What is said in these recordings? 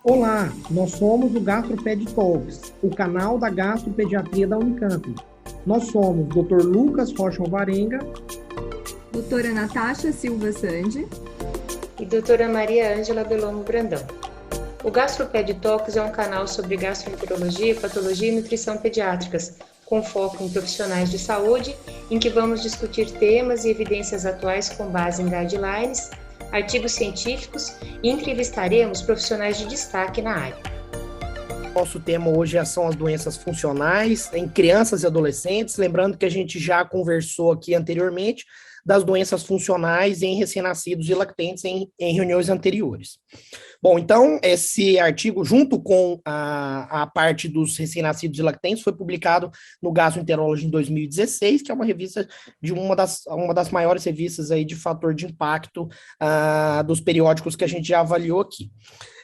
Olá, nós somos o GastroPed Talks, o canal da gastropediatria da Unicamp. Nós somos Dr. Lucas Rocha Alvarenga, doutora Natasha Silva Sandi e doutora Maria Ângela Belomo Brandão. O GastroPed Talks é um canal sobre gastroenterologia, patologia e nutrição pediátricas, com foco em profissionais de saúde, em que vamos discutir temas e evidências atuais com base em guidelines, artigos científicos e entrevistaremos profissionais de destaque na área. Nosso tema hoje são as doenças funcionais em crianças e adolescentes, lembrando que a gente já conversou aqui anteriormente das doenças funcionais em recém-nascidos e lactentes em reuniões anteriores. Bom, então, esse artigo, junto com a parte dos recém-nascidos e lactentes, foi publicado no Gastroenterology em 2016, que é uma revista de uma das maiores revistas aí de fator de impacto dos periódicos que a gente já avaliou aqui.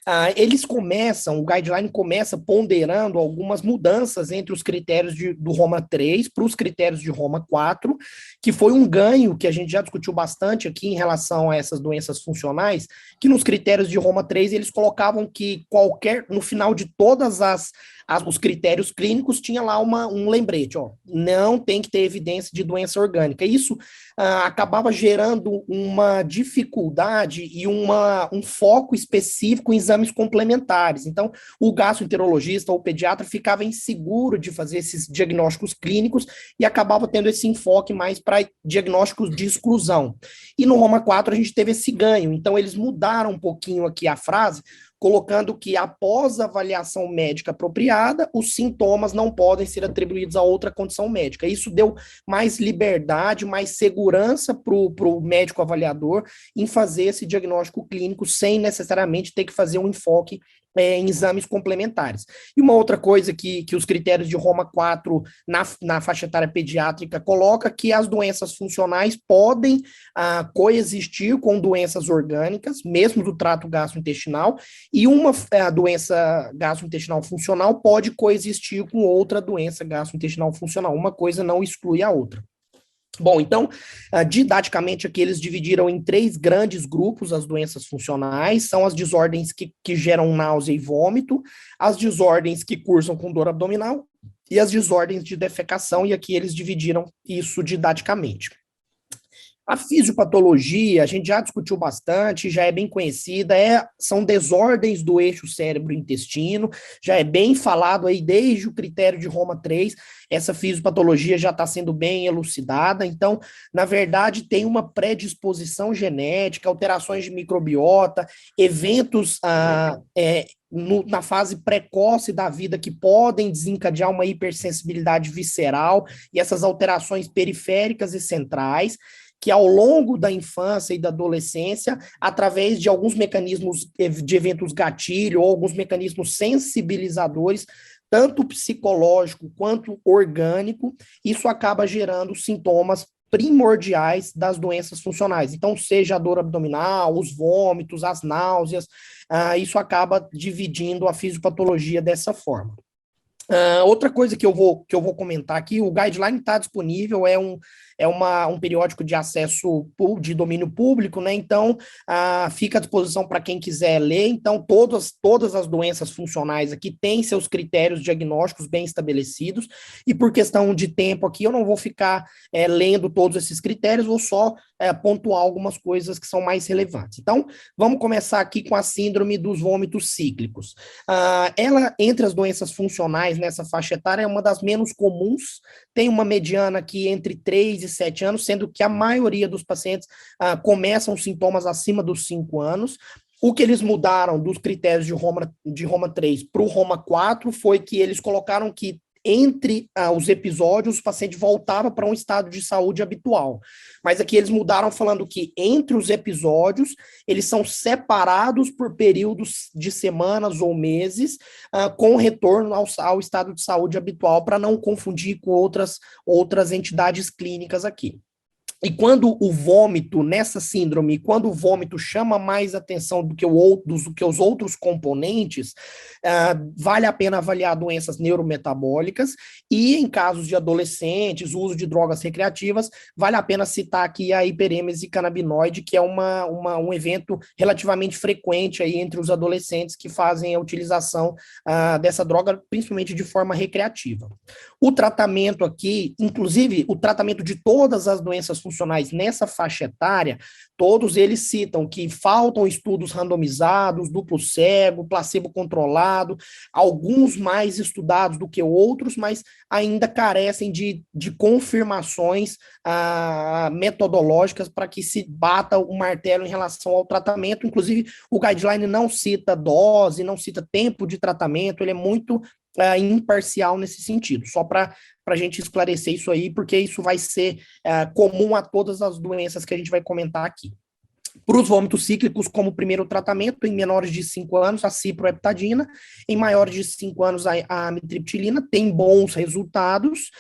O guideline começa ponderando algumas mudanças entre os critérios do Roma 3 para os critérios de Roma 4, que foi um ganho que a gente já discutiu bastante aqui em relação a essas doenças funcionais, que nos critérios de Roma 3 eles colocavam que no final de todas os critérios clínicos tinha lá um lembrete, não tem que ter evidência de doença orgânica. Isso acabava gerando uma dificuldade e um foco específico em exames complementares. Então, o gastroenterologista ou o pediatra ficava inseguro de fazer esses diagnósticos clínicos e acabava tendo esse enfoque mais para diagnósticos de exclusão. E no Roma 4 a gente teve esse ganho, então eles mudaram um pouquinho aqui a frase, colocando que após a avaliação médica apropriada, os sintomas não podem ser atribuídos a outra condição médica. Isso deu mais liberdade, mais segurança para o médico avaliador em fazer esse diagnóstico clínico sem necessariamente ter que fazer um enfoque em exames complementares. E uma outra coisa que os critérios de Roma 4 na faixa etária pediátrica coloca que as doenças funcionais podem coexistir com doenças orgânicas, mesmo do trato gastrointestinal, e uma doença gastrointestinal funcional pode coexistir com outra doença gastrointestinal funcional. Uma coisa não exclui a outra. Bom, então, didaticamente aqui eles dividiram em 3 grandes grupos as doenças funcionais, são as desordens que geram náusea e vômito, as desordens que cursam com dor abdominal e as desordens de defecação, e aqui eles dividiram isso didaticamente. A fisiopatologia, a gente já discutiu bastante, já é bem conhecida, são desordens do eixo cérebro-intestino, já é bem falado aí desde o critério de Roma 3, essa fisiopatologia já está sendo bem elucidada, então, na verdade, tem uma predisposição genética, alterações de microbiota, eventos na fase precoce da vida que podem desencadear uma hipersensibilidade visceral e essas alterações periféricas e centrais, que ao longo da infância e da adolescência, através de alguns mecanismos de eventos gatilho ou alguns mecanismos sensibilizadores, tanto psicológico quanto orgânico, isso acaba gerando sintomas primordiais das doenças funcionais. Então, seja a dor abdominal, os vômitos, as náuseas, isso acaba dividindo a fisiopatologia dessa forma. Outra coisa que eu vou comentar aqui, o guideline está disponível, é um periódico de acesso de domínio público, né? Então, fica à disposição para quem quiser ler. Então, todas as doenças funcionais aqui têm seus critérios diagnósticos bem estabelecidos, e por questão de tempo aqui, eu não vou ficar lendo todos esses critérios, vou só pontuar algumas coisas que são mais relevantes. Então, vamos começar aqui com a síndrome dos vômitos cíclicos. Ela, entre as doenças funcionais nessa faixa etária, é uma das menos comuns, tem uma mediana aqui entre 3 e 7 anos, sendo que a maioria dos pacientes começam sintomas acima dos 5 anos. O que eles mudaram dos critérios de Roma 3 para o Roma 4 foi que eles colocaram que entre os episódios, o paciente voltava para um estado de saúde habitual. Mas aqui eles mudaram falando que entre os episódios, eles são separados por períodos de semanas ou meses, com retorno ao estado de saúde habitual, para não confundir com outras entidades clínicas aqui. E quando o vômito, nessa síndrome, quando o vômito chama mais atenção do que os outros componentes, vale a pena avaliar doenças neurometabólicas e, em casos de adolescentes, uso de drogas recreativas, vale a pena citar aqui a hiperêmese canabinoide, que é um evento relativamente frequente aí entre os adolescentes que fazem a utilização dessa droga, principalmente de forma recreativa. O tratamento aqui, inclusive o tratamento de todas as doenças funcionais nessa faixa etária, todos eles citam que faltam estudos randomizados, duplo cego, placebo controlado, alguns mais estudados do que outros, mas ainda carecem de confirmações metodológicas para que se bata o martelo em relação ao tratamento. Inclusive, o guideline não cita dose, não cita tempo de tratamento, ele é muito imparcial nesse sentido, só para a gente esclarecer isso aí, porque isso vai ser comum a todas as doenças que a gente vai comentar aqui. Para os vômitos cíclicos, como primeiro tratamento, em menores de 5 anos, a ciproheptadina, em maiores de 5 anos, a amitriptilina, tem bons resultados,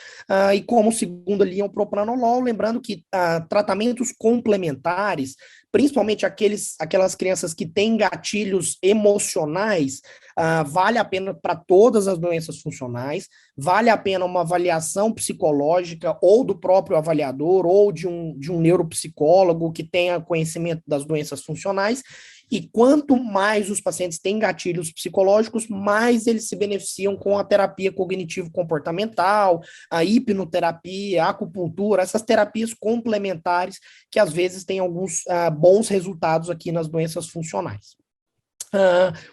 e como segunda linha, o propranolol, lembrando que tratamentos complementares, principalmente aquelas crianças que têm gatilhos emocionais, vale a pena para todas as doenças funcionais, vale a pena uma avaliação psicológica ou do próprio avaliador ou de um neuropsicólogo que tenha conhecimento das doenças funcionais, e quanto mais os pacientes têm gatilhos psicológicos, mais eles se beneficiam com a terapia cognitivo-comportamental, a hipnoterapia, a acupuntura, essas terapias complementares que às vezes têm alguns bons resultados aqui nas doenças funcionais.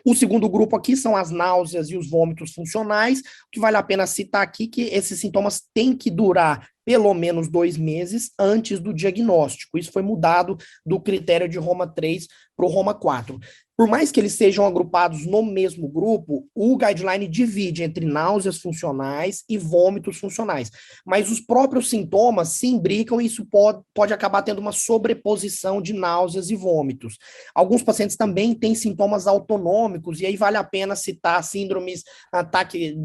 O segundo grupo aqui são as náuseas e os vômitos funcionais, que vale a pena citar aqui que esses sintomas têm que durar pelo menos 2 meses antes do diagnóstico. Isso foi mudado do critério de Roma 3 para o Roma 4. Por mais que eles sejam agrupados no mesmo grupo, o guideline divide entre náuseas funcionais e vômitos funcionais. Mas os próprios sintomas se imbricam e isso pode acabar tendo uma sobreposição de náuseas e vômitos. Alguns pacientes também têm sintomas autonômicos, e aí vale a pena citar síndromes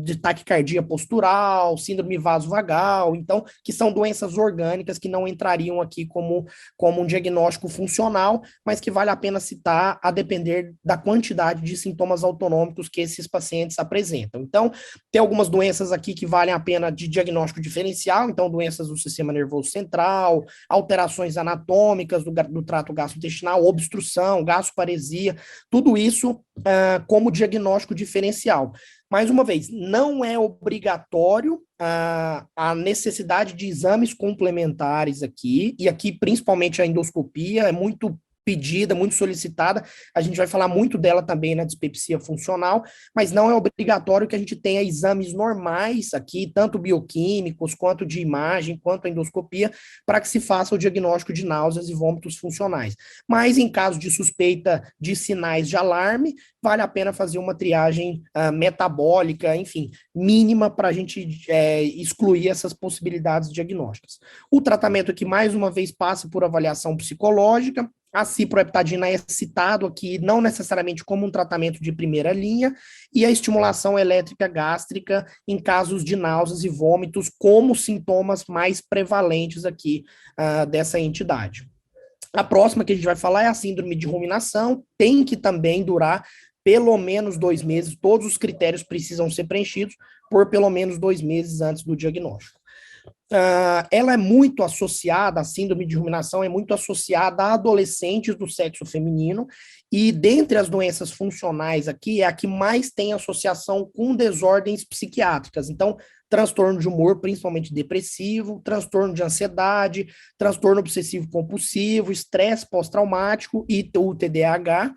de taquicardia postural, síndrome vasovagal, então, que são doenças orgânicas que não entrariam aqui como um diagnóstico funcional, mas que vale a pena citar a depender da quantidade de sintomas autonômicos que esses pacientes apresentam. Então, tem algumas doenças aqui que valem a pena de diagnóstico diferencial, então doenças do sistema nervoso central, alterações anatômicas do trato gastrointestinal, obstrução, gastroparesia, tudo isso como diagnóstico diferencial. Mais uma vez, não é obrigatório a necessidade de exames complementares aqui, e aqui principalmente a endoscopia é muito pedida, muito solicitada, a gente vai falar muito dela também na dispepsia funcional, mas não é obrigatório que a gente tenha exames normais aqui, tanto bioquímicos, quanto de imagem, quanto a endoscopia, para que se faça o diagnóstico de náuseas e vômitos funcionais. Mas em caso de suspeita de sinais de alarme, vale a pena fazer uma triagem metabólica, enfim, mínima para a gente excluir essas possibilidades diagnósticas. O tratamento aqui, mais uma vez, passa por avaliação psicológica. A ciproheptadina é citado aqui não necessariamente como um tratamento de primeira linha, e a estimulação elétrica gástrica em casos de náuseas e vômitos como sintomas mais prevalentes aqui dessa entidade. A próxima que a gente vai falar é a síndrome de ruminação, tem que também durar pelo menos 2 meses, todos os critérios precisam ser preenchidos por pelo menos 2 meses antes do diagnóstico. Ela é muito associada, a síndrome de ruminação é muito associada a adolescentes do sexo feminino, e dentre as doenças funcionais aqui, é a que mais tem associação com desordens psiquiátricas. Então, transtorno de humor, principalmente depressivo, transtorno de ansiedade, transtorno obsessivo-compulsivo, estresse pós-traumático e o TDAH.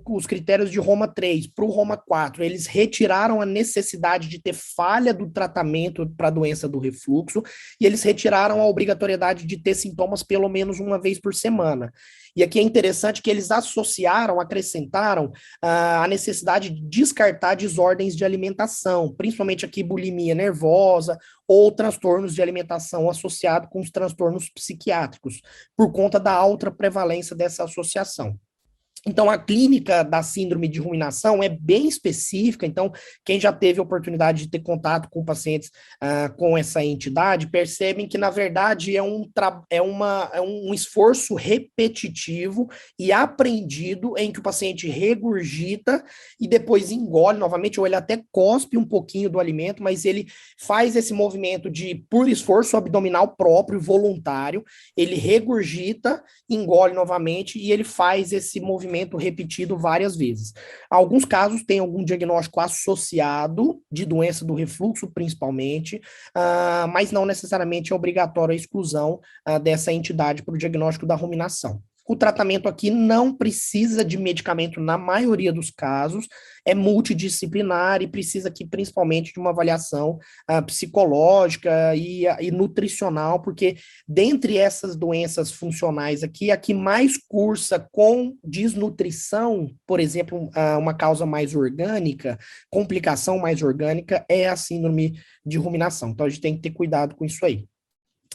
Os critérios de Roma 3 para o Roma 4, eles retiraram a necessidade de ter falha do tratamento para a doença do refluxo, e eles retiraram a obrigatoriedade de ter sintomas pelo menos uma vez por semana. E aqui é interessante que eles acrescentaram a necessidade de descartar desordens de alimentação, principalmente aqui bulimia nervosa ou transtornos de alimentação associados com os transtornos psiquiátricos, por conta da alta prevalência dessa associação. Então, a clínica da síndrome de ruminação é bem específica. Então, quem já teve a oportunidade de ter contato com pacientes com essa entidade, percebem que, na verdade, é um esforço repetitivo e aprendido em que o paciente regurgita e depois engole novamente, ou ele até cospe um pouquinho do alimento, mas ele faz esse movimento por esforço abdominal próprio, voluntário, ele regurgita, engole novamente e ele faz esse movimento repetido várias vezes. Alguns casos têm algum diagnóstico associado de doença do refluxo, principalmente, mas não necessariamente é obrigatório a exclusão dessa entidade para o diagnóstico da ruminação. O tratamento aqui não precisa de medicamento na maioria dos casos, é multidisciplinar e precisa aqui principalmente de uma avaliação psicológica e nutricional, porque dentre essas doenças funcionais aqui, a que mais cursa com desnutrição, por exemplo, uma causa mais orgânica, complicação mais orgânica, é a síndrome de ruminação. Então a gente tem que ter cuidado com isso aí.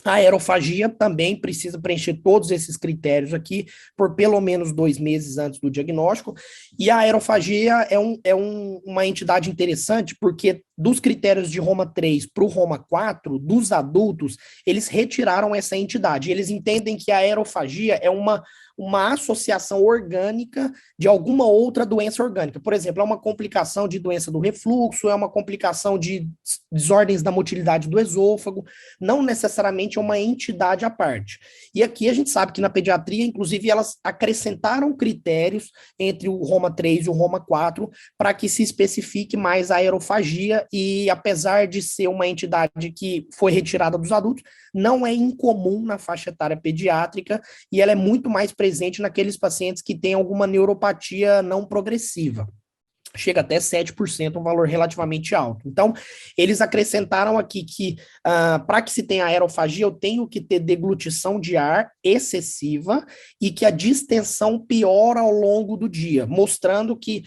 A aerofagia também precisa preencher todos esses critérios aqui por pelo menos 2 meses antes do diagnóstico. E a aerofagia é uma entidade interessante porque dos critérios de Roma 3 para o Roma 4, dos adultos, eles retiraram essa entidade. Eles entendem que a aerofagia é uma associação orgânica de alguma outra doença orgânica. Por exemplo, é uma complicação de doença do refluxo, é uma complicação de desordens da motilidade do esôfago, não necessariamente é uma entidade à parte. E aqui a gente sabe que na pediatria, inclusive, elas acrescentaram critérios entre o Roma 3 e o Roma 4 para que se especifique mais a aerofagia e, apesar de ser uma entidade que foi retirada dos adultos, não é incomum na faixa etária pediátrica e ela é muito mais presente naqueles pacientes que têm alguma neuropatia não progressiva. Chega até 7%, um valor relativamente alto. Então, eles acrescentaram aqui que para que se tenha aerofagia, eu tenho que ter deglutição de ar excessiva e que a distensão piora ao longo do dia, mostrando que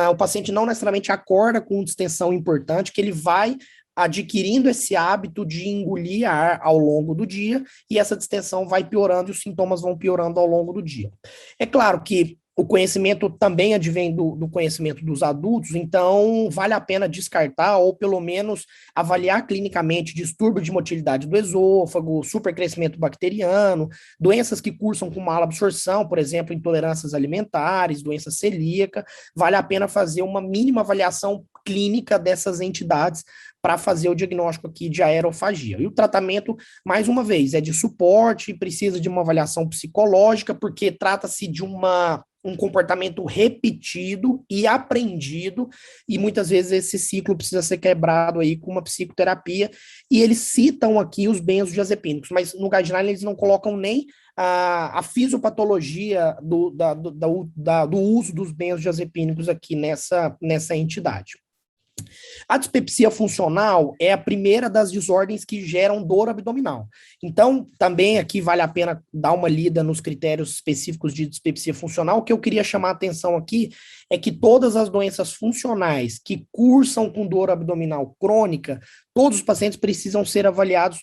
o paciente não necessariamente acorda com distensão importante, que ele vai adquirindo esse hábito de engolir ar ao longo do dia e essa distensão vai piorando e os sintomas vão piorando ao longo do dia. É claro que o conhecimento também advém do conhecimento dos adultos, então vale a pena descartar ou pelo menos avaliar clinicamente distúrbio de motilidade do esôfago, supercrescimento bacteriano, doenças que cursam com malabsorção, por exemplo, intolerâncias alimentares, doença celíaca, vale a pena fazer uma mínima avaliação clínica dessas entidades para fazer o diagnóstico aqui de aerofagia. E o tratamento, mais uma vez, é de suporte, precisa de uma avaliação psicológica, porque trata-se de um comportamento repetido e aprendido, e muitas vezes esse ciclo precisa ser quebrado aí com uma psicoterapia, e eles citam aqui os benzodiazepínicos, mas no guideline eles não colocam nem a fisiopatologia do uso dos benzodiazepínicos aqui nessa entidade. A dispepsia funcional é a primeira das desordens que geram dor abdominal. Então, também aqui vale a pena dar uma lida nos critérios específicos de dispepsia funcional. O que eu queria chamar a atenção aqui é que todas as doenças funcionais que cursam com dor abdominal crônica, todos os pacientes precisam ser avaliados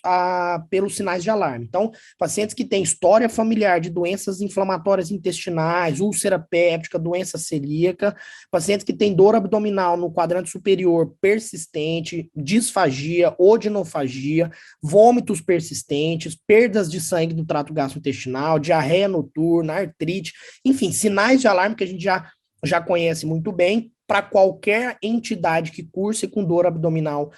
pelos sinais de alarme. Então, pacientes que têm história familiar de doenças inflamatórias intestinais, úlcera péptica, doença celíaca, pacientes que têm dor abdominal no quadrante superior persistente, disfagia, odinofagia, vômitos persistentes, perdas de sangue do trato gastrointestinal, diarreia noturna, artrite, enfim, sinais de alarme que a gente já conhece muito bem. Para qualquer entidade que curse com dor abdominal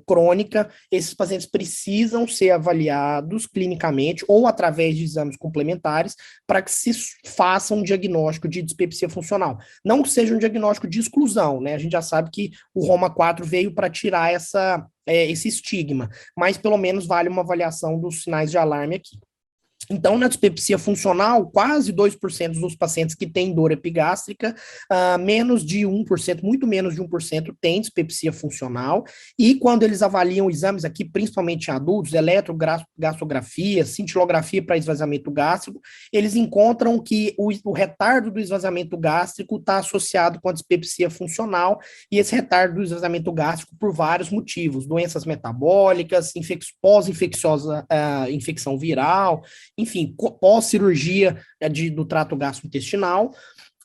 crônica, esses pacientes precisam ser avaliados clinicamente ou através de exames complementares para que se faça um diagnóstico de dispepsia funcional. Não que seja um diagnóstico de exclusão, né? A gente já sabe que o Roma 4 veio para tirar esse estigma, mas pelo menos vale uma avaliação dos sinais de alarme aqui. Então, na dispepsia funcional, quase 2% dos pacientes que têm dor epigástrica, menos de 1%, muito menos de 1% têm dispepsia funcional, e quando eles avaliam exames aqui, principalmente em adultos, eletrogastrografia, cintilografia para esvaziamento gástrico, eles encontram que o retardo do esvaziamento gástrico está associado com a dispepsia funcional, e esse retardo do esvaziamento gástrico por vários motivos, doenças metabólicas, pós-infecciosa, infecção viral, enfim, pós-cirurgia do trato gastrointestinal,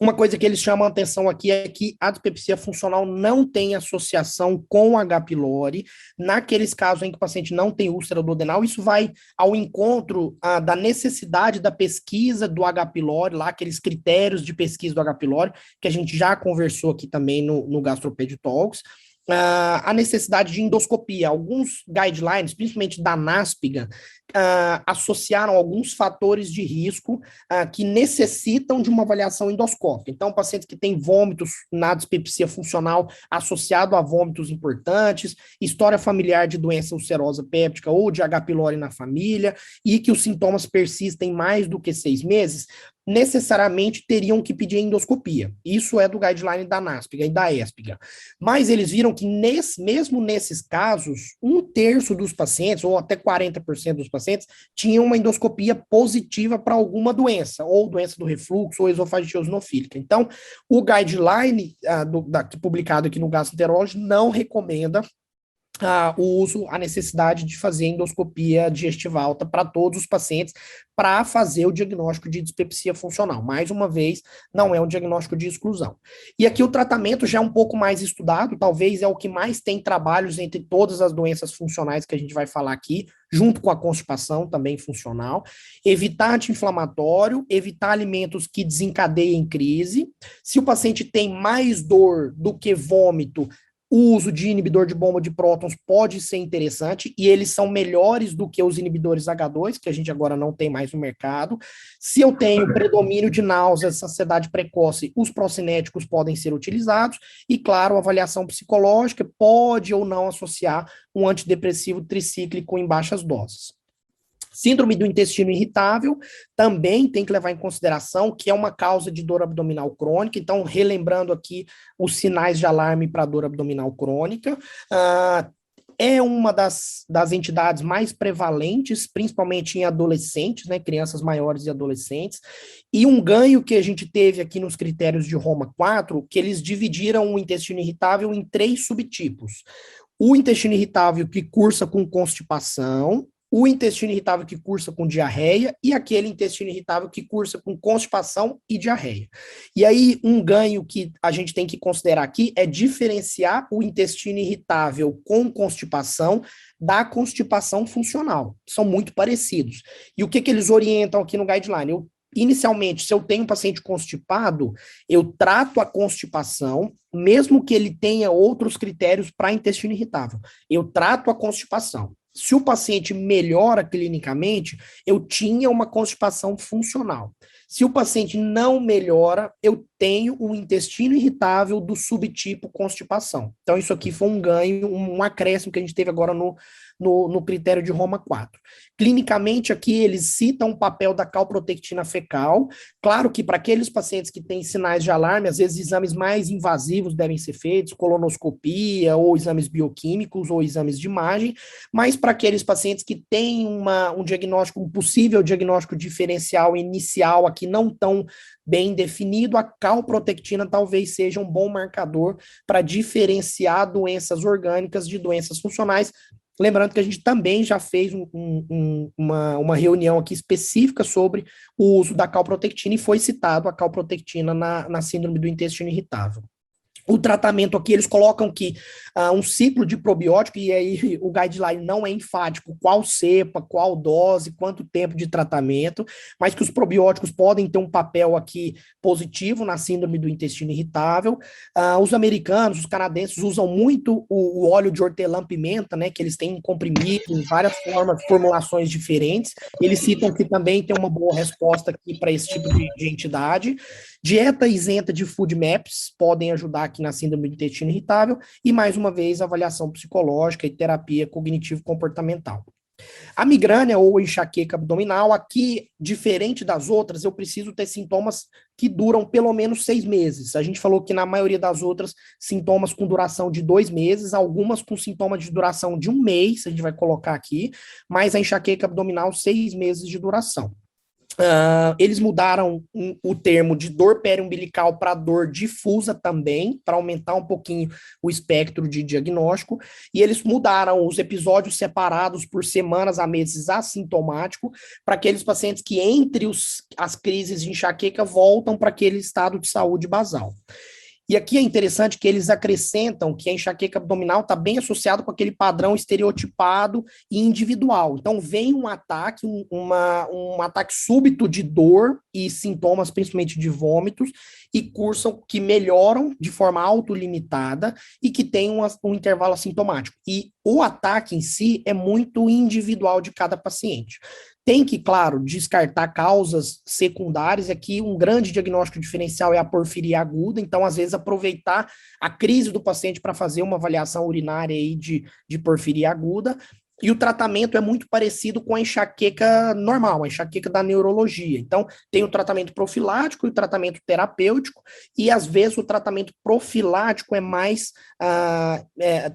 Uma coisa que eles chamam a atenção aqui é que a dispepsia funcional não tem associação com H. pylori. Naqueles casos em que o paciente não tem úlcera duodenal, isso vai ao encontro da necessidade da pesquisa do H. pylori, lá aqueles critérios de pesquisa do H. pylori, que a gente já conversou aqui também no Gastroped Talks. A necessidade de endoscopia. Alguns guidelines, principalmente da NASPGHAN, associaram alguns fatores de risco que necessitam de uma avaliação endoscópica. Então, pacientes que têm vômitos na dispepsia funcional associado a vômitos importantes, história familiar de doença ulcerosa péptica ou de H. pylori na família, e que os sintomas persistem mais do que 6 meses, necessariamente teriam que pedir endoscopia. Isso é do guideline da NASPGHAN e da ESPGHAN. Mas eles viram que mesmo nesses casos, 1/3 dos pacientes, ou até 40% dos pacientes, tinham uma endoscopia positiva para alguma doença, ou doença do refluxo, ou esofagite eosinofílica. Então, o guideline publicado aqui no Gastroenterology não recomenda a necessidade de fazer endoscopia digestiva alta para todos os pacientes para fazer o diagnóstico de dispepsia funcional. Mais uma vez, não é um diagnóstico de exclusão. E aqui o tratamento já é um pouco mais estudado, talvez é o que mais tem trabalhos entre todas as doenças funcionais que a gente vai falar aqui, junto com a constipação também funcional. Evitar anti-inflamatório, evitar alimentos que desencadeiem crise. Se o paciente tem mais dor do que vômito, o uso de inibidor de bomba de prótons pode ser interessante, e eles são melhores do que os inibidores H2, que a gente agora não tem mais no mercado. Se eu tenho predomínio de náuseas, saciedade precoce, os procinéticos podem ser utilizados, e claro, a avaliação psicológica pode ou não associar um antidepressivo tricíclico em baixas doses. Síndrome do intestino irritável também tem que levar em consideração que é uma causa de dor abdominal crônica. Então, relembrando aqui os sinais de alarme para dor abdominal crônica, é uma das entidades mais prevalentes, principalmente em adolescentes, né, crianças maiores e adolescentes, e um ganho que a gente teve aqui nos critérios de Roma 4, que eles dividiram o intestino irritável em 3 subtipos. O intestino irritável que cursa com constipação, o intestino irritável que cursa com diarreia e aquele intestino irritável que cursa com constipação e diarreia. E aí, um ganho que a gente tem que considerar aqui é diferenciar o intestino irritável com constipação da constipação funcional. São muito parecidos. E o que eles orientam aqui no guideline? Inicialmente, se eu tenho um paciente constipado, eu trato a constipação, mesmo que ele tenha outros critérios para intestino irritável. Eu trato a constipação. Se o paciente melhora clinicamente, eu tinha uma constipação funcional. Se o paciente não melhora, eu tenho um intestino irritável do subtipo constipação. Então, isso aqui foi um ganho, um acréscimo que a gente teve agora no critério de Roma 4. Clinicamente, aqui eles citam o papel da calprotectina fecal. Claro que para aqueles pacientes que têm sinais de alarme, às vezes exames mais invasivos devem ser feitos, colonoscopia, ou exames bioquímicos, ou exames de imagem, mas para aqueles pacientes que têm um diagnóstico, um possível diagnóstico diferencial inicial aqui não tão bem definido, a calprotectina talvez seja um bom marcador para diferenciar doenças orgânicas de doenças funcionais. Lembrando que a gente também já fez uma reunião aqui específica sobre o uso da calprotectina e foi citado a calprotectina na síndrome do intestino irritável. O tratamento aqui, eles colocam que um ciclo de probiótico, e aí o guideline não é enfático, qual cepa, qual dose, quanto tempo de tratamento, mas que os probióticos podem ter um papel aqui positivo na síndrome do intestino irritável. Os americanos, os canadenses usam muito o óleo de hortelã-pimenta, né, que eles têm comprimido em várias formulações diferentes. Eles citam que também tem uma boa resposta aqui para esse tipo de entidade. Dieta isenta de food maps podem ajudar aqui na síndrome do intestino irritável e, mais uma vez, avaliação psicológica e terapia cognitivo-comportamental. A migrânia ou enxaqueca abdominal, aqui, diferente das outras, eu preciso ter sintomas que duram pelo menos 6 meses. A gente falou que na maioria das outras, sintomas com duração de 2 meses, algumas com sintomas de duração de 1 mês, a gente vai colocar aqui, mas a enxaqueca abdominal, 6 meses de duração. Eles mudaram o termo de dor periumbilical para dor difusa também, para aumentar um pouquinho o espectro de diagnóstico, e eles mudaram os episódios separados por semanas a meses assintomático, para aqueles pacientes que entre as crises de enxaqueca voltam para aquele estado de saúde basal. E aqui é interessante que eles acrescentam que a enxaqueca abdominal está bem associado com aquele padrão estereotipado e individual. Então, vem um ataque, um ataque súbito de dor e sintomas, principalmente de vômitos, e cursam que melhoram de forma autolimitada e que tem um intervalo assintomático. E o ataque em si é muito individual de cada paciente. Tem que, claro, descartar causas secundárias. Aqui, um grande diagnóstico diferencial é a porfiria aguda. Então, às vezes, aproveitar a crise do paciente para fazer uma avaliação urinária aí de porfiria aguda. E o tratamento é muito parecido com a enxaqueca normal, a enxaqueca da neurologia. Então, tem o tratamento profilático e o tratamento terapêutico, e às vezes o tratamento profilático é mais,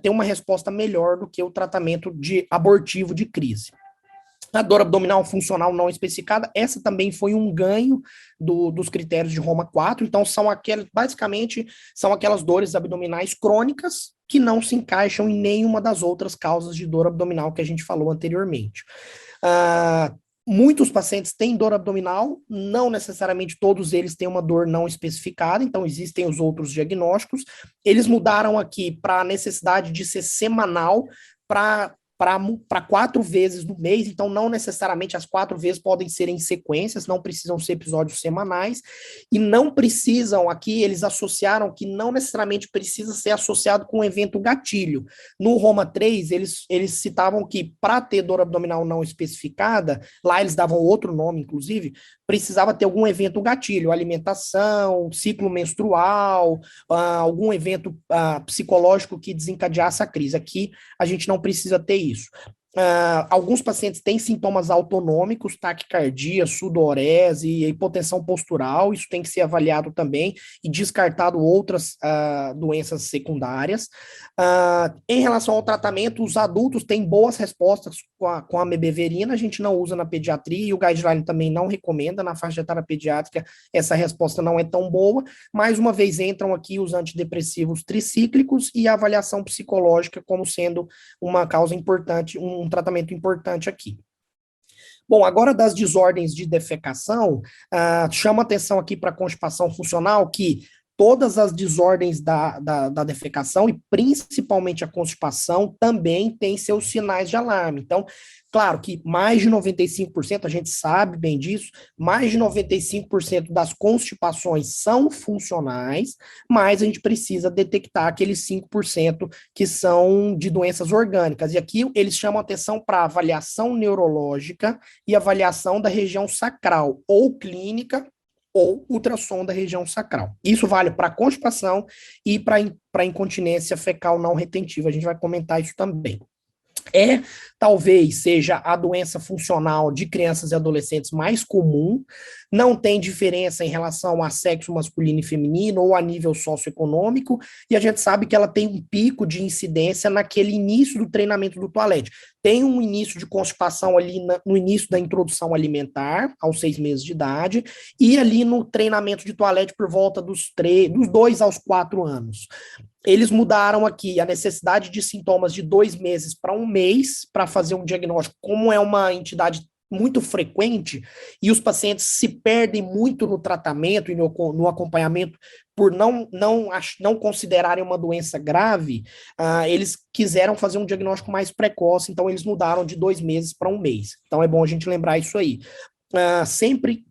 tem uma resposta melhor do que o tratamento abortivo de crise. A dor abdominal funcional não especificada, essa também foi um ganho dos critérios de Roma 4, então basicamente, são aquelas dores abdominais crônicas que não se encaixam em nenhuma das outras causas de dor abdominal que a gente falou anteriormente. Muitos pacientes têm dor abdominal, não necessariamente todos eles têm uma dor não especificada, então existem os outros diagnósticos. Eles mudaram aqui para a necessidade de ser semanal, para 4 vezes no mês, então não necessariamente as 4 vezes podem ser em sequências, não precisam ser episódios semanais, e não precisam, aqui eles associaram que não necessariamente precisa ser associado com um evento gatilho. No Roma 3, eles citavam que para ter dor abdominal não especificada, lá eles davam outro nome, inclusive, precisava ter algum evento gatilho, alimentação, ciclo menstrual, algum evento psicológico que desencadeasse a crise. Aqui a gente não precisa ter isso. Alguns pacientes têm sintomas autonômicos, taquicardia, sudorese e hipotensão postural, isso tem que ser avaliado também e descartado outras doenças secundárias. Em relação ao tratamento, os adultos têm boas respostas com a mebeverina, a gente não usa na pediatria e o guideline também não recomenda, na faixa etária pediátrica essa resposta não é tão boa. Mais uma vez entram aqui os antidepressivos tricíclicos e a avaliação psicológica como sendo uma causa importante, um tratamento importante aqui. Bom, agora das desordens de defecação, chama atenção aqui para a constipação funcional, que todas as desordens da defecação, e principalmente a constipação, também têm seus sinais de alarme. Então, claro que mais de 95%, a gente sabe bem disso, mais de 95% das constipações são funcionais, mas a gente precisa detectar aqueles 5% que são de doenças orgânicas. E aqui eles chamam atenção para avaliação neurológica e avaliação da região sacral, ou clínica, ou ultrassom da região sacral. Isso vale para constipação e para incontinência fecal não retentiva. A gente vai comentar isso também. Talvez seja a doença funcional de crianças e adolescentes mais comum, não tem diferença em relação a sexo masculino e feminino ou a nível socioeconômico, e a gente sabe que ela tem um pico de incidência naquele início do treinamento do toalete. Tem um início de constipação ali no início da introdução alimentar, aos 6 meses de idade, e ali no treinamento de toalete por volta dos 2 aos 4 anos. Eles mudaram aqui a necessidade de sintomas de 2 meses para 1 mês para fazer um diagnóstico, como é uma entidade muito frequente e os pacientes se perdem muito no tratamento e no acompanhamento por não considerarem uma doença grave, eles quiseram fazer um diagnóstico mais precoce, então eles mudaram de 2 meses para 1 mês. Então é bom a gente lembrar isso aí. Sempre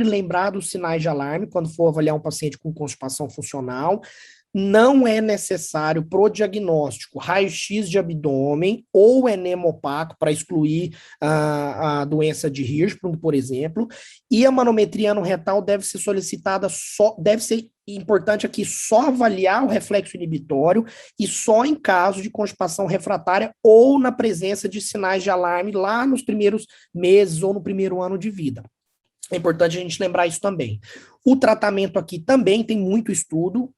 lembrar dos sinais de alarme quando for avaliar um paciente com constipação funcional. Não é necessário pro diagnóstico raio-x de abdômen ou enema opaco para excluir a doença de Hirschsprung, por exemplo, e a manometria anorretal deve ser solicitada deve ser importante aqui só avaliar o reflexo inibitório e só em caso de constipação refratária ou na presença de sinais de alarme lá nos primeiros meses ou no primeiro ano de vida. É importante a gente lembrar isso também. O tratamento aqui também tem muito estudo,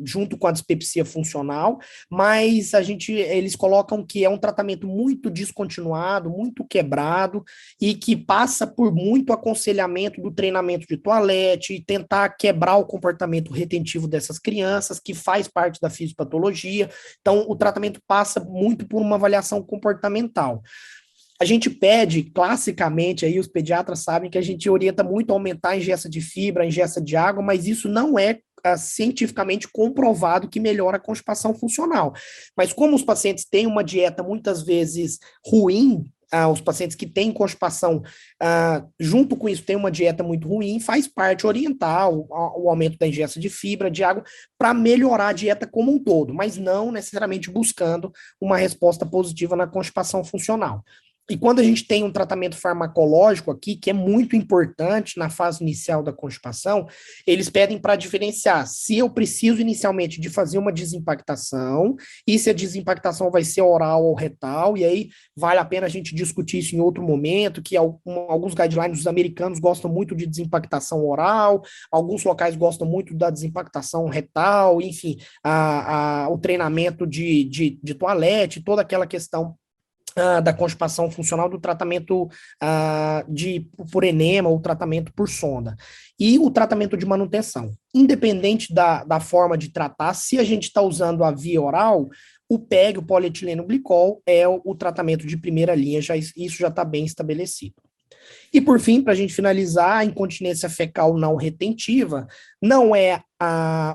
junto com a dispepsia funcional, mas eles colocam que é um tratamento muito descontinuado, muito quebrado, e que passa por muito aconselhamento do treinamento de toalete, e tentar quebrar o comportamento retentivo dessas crianças, que faz parte da fisiopatologia. Então, o tratamento passa muito por uma avaliação comportamental. A gente pede, classicamente, aí os pediatras sabem que a gente orienta muito a aumentar a ingesta de fibra, a ingesta de água, mas isso não é cientificamente comprovado que melhora a constipação funcional. Mas como os pacientes têm uma dieta muitas vezes ruim, os pacientes que têm constipação, junto com isso, têm uma dieta muito ruim, faz parte orientar o aumento da ingesta de fibra, de água, para melhorar a dieta como um todo, mas não necessariamente buscando uma resposta positiva na constipação funcional. E quando a gente tem um tratamento farmacológico aqui, que é muito importante na fase inicial da constipação, eles pedem para diferenciar se eu preciso inicialmente de fazer uma desimpactação, e se a desimpactação vai ser oral ou retal, e aí vale a pena a gente discutir isso em outro momento, que alguns guidelines dos americanos gostam muito de desimpactação oral, alguns locais gostam muito da desimpactação retal, enfim, o treinamento de toalete, toda aquela questão da constipação funcional, do tratamento por enema, ou tratamento por sonda. E o tratamento de manutenção. Independente da forma de tratar, se a gente está usando a via oral, o PEG, o polietileno glicol, é o tratamento de primeira linha, isso já está bem estabelecido. E, por fim, para a gente finalizar, a incontinência fecal não retentiva não é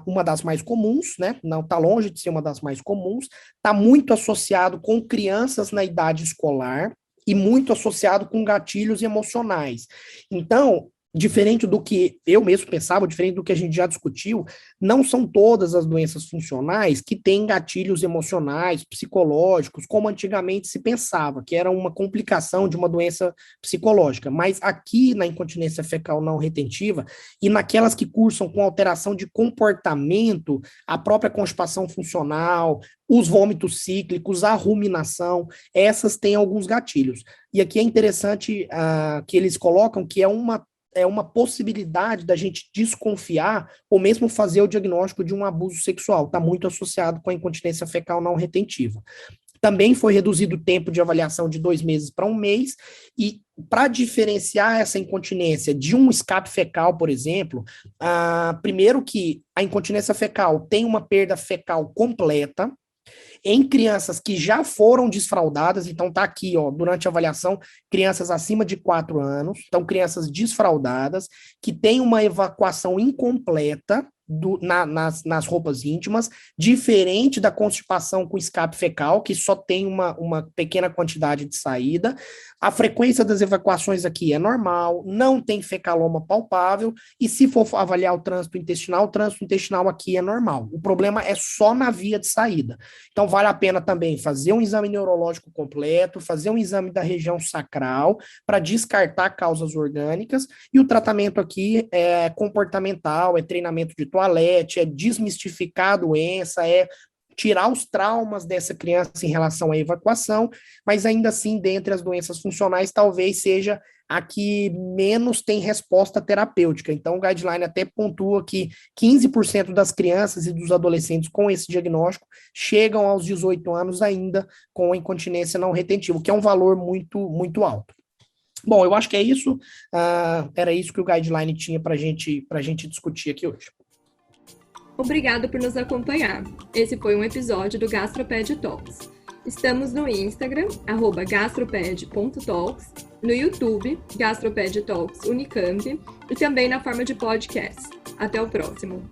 uma das mais comuns, né? Não está longe de ser uma das mais comuns, está muito associado com crianças na idade escolar e muito associado com gatilhos emocionais. Então, diferente do que eu mesmo pensava, diferente do que a gente já discutiu, não são todas as doenças funcionais que têm gatilhos emocionais, psicológicos, como antigamente se pensava, que era uma complicação de uma doença psicológica. Mas aqui na incontinência fecal não retentiva e naquelas que cursam com alteração de comportamento, a própria constipação funcional, os vômitos cíclicos, a ruminação, essas têm alguns gatilhos. E aqui é interessante que eles colocam que é uma possibilidade da gente desconfiar ou mesmo fazer o diagnóstico de um abuso sexual. Está muito associado com a incontinência fecal não retentiva. Também foi reduzido o tempo de avaliação de 2 meses para 1 mês, e para diferenciar essa incontinência de um escape fecal, por exemplo, primeiro que a incontinência fecal tem uma perda fecal completa, em crianças que já foram desfraldadas, então tá aqui, ó, durante a avaliação, crianças acima de 4 anos, então crianças desfraldadas, que têm uma evacuação incompleta nas roupas íntimas, diferente da constipação com escape fecal, que só tem uma pequena quantidade de saída. A frequência das evacuações aqui é normal, não tem fecaloma palpável, e se for avaliar o trânsito intestinal aqui é normal. O problema é só na via de saída. Então, vale a pena também fazer um exame neurológico completo, fazer um exame da região sacral, para descartar causas orgânicas, e o tratamento aqui é comportamental, é treinamento de toalete, é desmistificar a doença, é tirar os traumas dessa criança em relação à evacuação, mas ainda assim, dentre as doenças funcionais, talvez seja a que menos tem resposta terapêutica. Então, o guideline até pontua que 15% das crianças e dos adolescentes com esse diagnóstico chegam aos 18 anos ainda com incontinência não retentiva, o que é um valor muito, muito alto. Bom, eu acho que é isso. Era isso que o guideline tinha para gente discutir aqui hoje. Obrigado por nos acompanhar. Esse foi um episódio do GastroPed Talks. Estamos no Instagram, @gastroped.talks, no YouTube, GastroPed Talks Unicamp, e também na forma de podcast. Até o próximo.